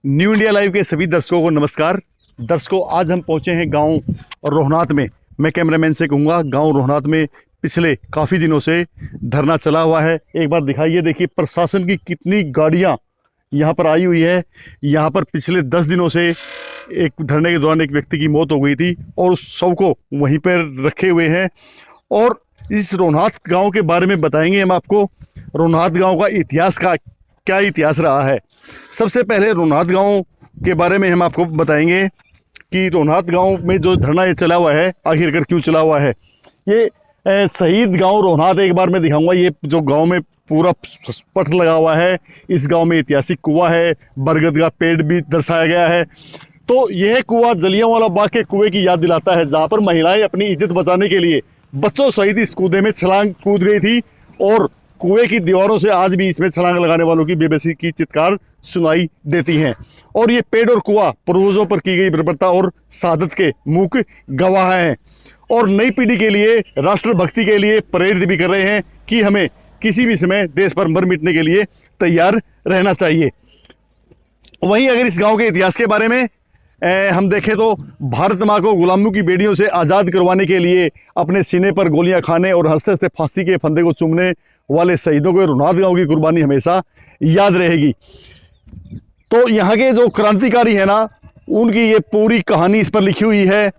New India live के सभी दर्शकों को नमस्कार। दर्शकों, आज हम पहुंचे हैं गांव रोहनात में। मैं कैमरामैन से कहूँगा, गांव रोहनात में पिछले काफ़ी दिनों से धरना चला हुआ है। एक बार दिखाइए, देखिए प्रशासन की कितनी गाड़ियां यहां पर आई हुई है। यहां पर पिछले 10 दिनों से एक धरने के दौरान एक व्यक्ति की मौत हो गई थी और उस शव को वहीं पर रखे हुए हैं। और इस रोहनात गाँव के बारे में बताएंगे हम आपको। रोहनात गाँव का इतिहास का क्या इतिहास रहा है। सबसे पहले रोहनात गांव के बारे में हम आपको बताएंगे कि रोहनात गांव में जो धरना ये चला हुआ है आखिरकार क्यों चला हुआ है। ये शहीद गांव रोहनात एक बार मैं दिखाऊंगा। ये जो गांव में पूरा पट लगा हुआ है, इस गांव में ऐतिहासिक कुआं है, बरगद का पेड़ भी दर्शाया गया है। तो यह कुआं जलियांवाला बाग के कुएं की याद दिलाता है, जहाँ पर महिलाएं अपनी इज्जत बचाने के लिए बच्चों सहित इस कूदे में छलांग कूद गई थी। और कुएं की दीवारों से आज भी इसमें छलांग लगाने वालों की बेबसी की चित्कार सुनाई देती हैं। और ये पेड़ और कुआं पूर्वजों पर की गई बर्बरता और शहादत के मूक गवाह हैं और नई पीढ़ी के लिए राष्ट्रभक्ति के लिए प्रेरित भी कर रहे हैं कि हमें किसी भी समय देश पर मर मिटने के लिए तैयार रहना चाहिए। वहीं अगर इस गांव के इतिहास के बारे में हम देखें तो भारत माँ को गुलामों की बेड़ियों से आज़ाद करवाने के लिए अपने सीने पर गोलियां खाने और हंसते हंसते फांसी के फंदे को चूमने वाले शहीदों को रोहनात गांव की कुर्बानी हमेशा याद रहेगी। तो यहाँ के जो क्रांतिकारी है ना, उनकी ये पूरी कहानी इस पर लिखी हुई है।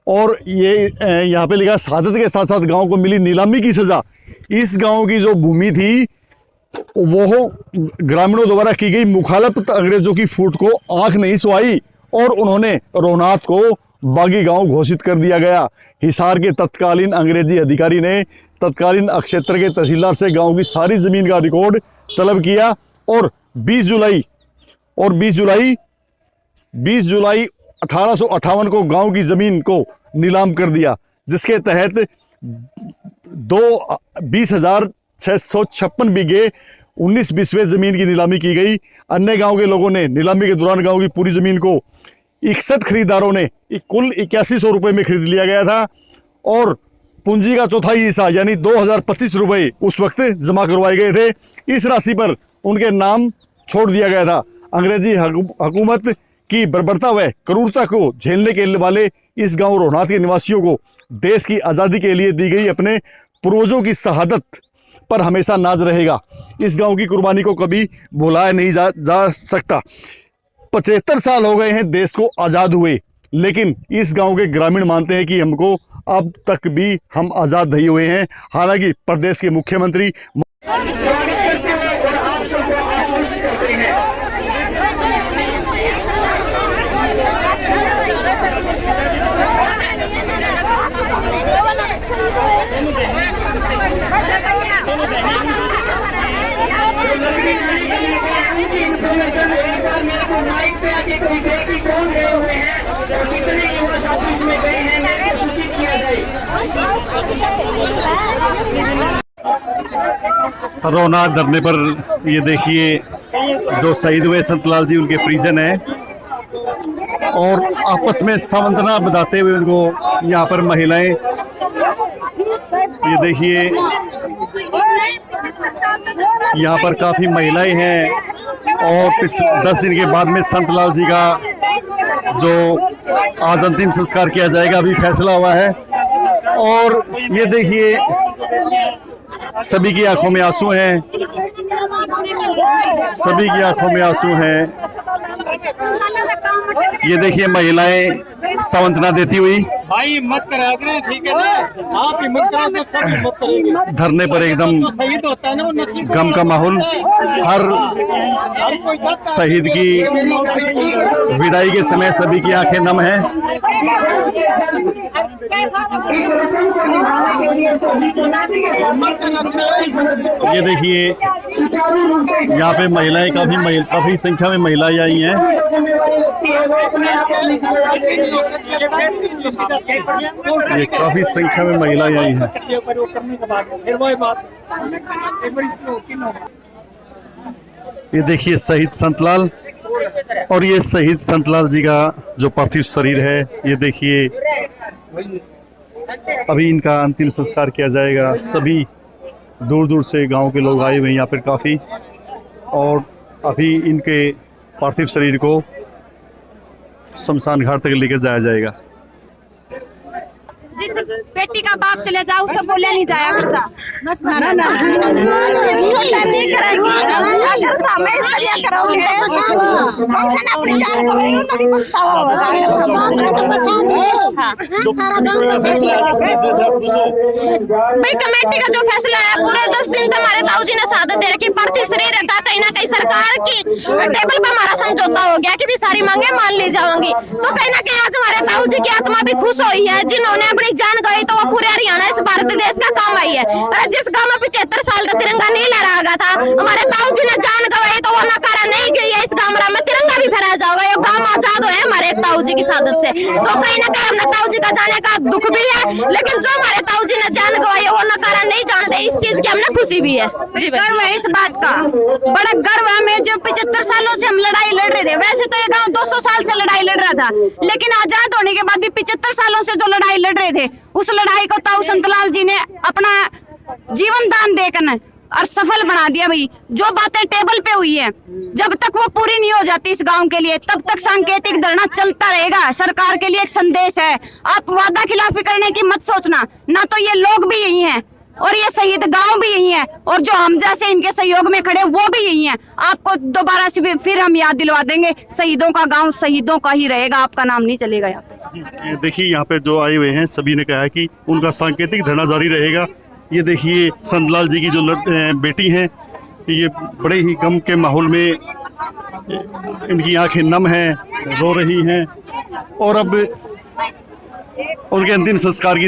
और ये यहाँ पे लिखा, शहादत के साथ साथ गांव को मिली नीलामी की सज़ा। इस गांव की जो भूमि थी वो ग्रामीणों द्वारा की गई मुखालफत अंग्रेजों की फूट को आंख नहीं सुहाई और उन्होंने रोहनात को बागी गांव घोषित कर दिया गया। हिसार के तत्कालीन अंग्रेजी अधिकारी ने तत्कालीन क्षेत्र के तहसीलदार से गांव की सारी ज़मीन का रिकॉर्ड तलब किया और 20 जुलाई 1858 को गांव की ज़मीन को नीलाम कर दिया, जिसके तहत 20,656 बीघे 19 बिस्वे ज़मीन की नीलामी की गई। अन्य गांव के लोगों ने नीलामी के दौरान गांव की पूरी ज़मीन को 61 खरीदारों ने कुल 8100 रुपये में खरीद लिया गया था और पूंजी का चौथाई हिस्सा यानी 2025 रुपये उस वक्त जमा करवाए गए थे। इस राशि पर उनके नाम छोड़ दिया गया था। अंग्रेजी हुकूमत की बर्बरता व क्रूरता को झेलने के वाले इस गांव रोहनात के निवासियों को देश की आज़ादी के लिए दी गई अपने पूर्वजों की शहादत पर हमेशा नाज रहेगा। इस गांव की कुर्बानी को कभी भुलाया नहीं जा सकता। 75 साल हो गए हैं देश को आज़ाद हुए, लेकिन इस गांव के ग्रामीण मानते हैं कि हमको अब तक भी हम आज़ाद नहीं हुए हैं। हालांकि प्रदेश के मुख्यमंत्री रोहनात धरने पर ये देखिए जो शहीद हुए संतलाल जी, उनके परिजन हैं और आपस में सांत्वना बताते हुए उनको यहाँ पर महिलाएं, ये देखिए यहाँ पर काफ़ी महिलाएं हैं। और 10 दिन के बाद में संतलाल जी का जो आज अंतिम संस्कार किया जाएगा, अभी फैसला हुआ है। और ये देखिए सभी की आंखों में आंसू हैं, सभी की आंखों में आंसू हैं। ये देखिए महिलाएं सांत्वना देती हुई। भाई मत करा करें, ठीक है ना, आप हिम्मत करा तो सब हिम्मत करेंगे। धरने पर एकदम शहीद होता है ना, गम का माहौल। हर शहीद की विदाई के समय सभी की आंखें नम हैं। ये देखिए यहाँ पे महिलाएं काफी संख्या में महिलाएं आई हैं। ये काफी संख्या में महिलाएं आई हैं। ये देखिए शहीद संतलाल, और ये शहीद संतलाल जी का जो पार्थिव शरीर है, ये देखिए अभी इनका अंतिम संस्कार किया जाएगा। सभी दूर दूर से गांव के लोग आए हुए हैं यहाँ पर काफ़ी, और अभी इनके पार्थिव शरीर को शमशान घाट तक लेकर जाया जाएगा। जिस बेटी का बाप चले जाओ उसको बोला नहीं जाया करता। ना छोटा नहीं करेंगे, अगर तो हमें इस तरह करोगे कैसे ना अपनी जान गवाएंगे ना पछतावा होगा। भाई कमेटी का जो फैसला है, पूरे 10 दिन हमारे ताऊ जी ने शहादत दे रखी, पार्थिव शरीर रखा, कहीं ना कहीं सरकार की टेबल पर हमारा समझौता हो गया कि भी सारी मांगे मान ली जाएंगी। तो कहीं ना कहीं आज हमारे ताऊ जी की आत्मा भी खुश हुई है, जिन्होंने अपनी जान गई तो वो पूरे हरियाणा इस भारत देश का काम आई है। अरे जिस गांव में 75 साल तक तिरंगा नहीं लहराया गया था, हमारे ताऊ जी ने जान गवाई तो वो नकारा नहीं गई है। इस गांव में तिरंगा भी फहराया जाएगा। ये गांव आजाद है हमारे ताऊ जी की शहादत से। तो कहीं ना कहीं हमने ताऊ जी का जाने का दुख भी है, लेकिन जो हमारे ताऊ जी ने जान गवाई है वो नकारा नहीं जानते, इस चीज की हमने खुशी भी है। जी गर्व है इस बात का, बड़ा गर्व है। हमें जो 75 सालों से हम लड़ाई लड़ रहे थे, वैसे तो ये गाँव 200 साल से लड़ाई लड़ रहा था, लेकिन आजाद होने के बाद भी 75 सालों से जो लड़ाई लड़ रहे थे, उस लड़ाई को ताऊ संतलाल जी ने अपना जीवन दान देकर और सफल बना दिया। भाई जो बातें टेबल पे हुई है, जब तक वो पूरी नहीं हो जाती इस गांव के लिए, तब तक सांकेतिक धरना चलता रहेगा। सरकार के लिए एक संदेश है, आप वादा खिलाफी करने की मत सोचना। ना तो ये लोग भी यही हैं और ये शहीद गांव भी यही है, और जो हम जैसे इनके सहयोग में खड़े वो भी यही हैं। आपको दोबारा से फिर हम याद दिलवा देंगे, शहीदों का गांव शहीदों का ही रहेगा, आपका नाम नहीं चलेगा यहाँ पे। जी, देखिए यहाँ पे जो आए हुए हैं सभी ने कहा है कि उनका सांकेतिक धरना जारी रहेगा। ये देखिए संतलाल जी की जो बेटी हैं, ये बड़े ही गम के माहौल में इनकी आंखें नम हैं, रो रही हैं, और अब उनके अंतिम संस्कार की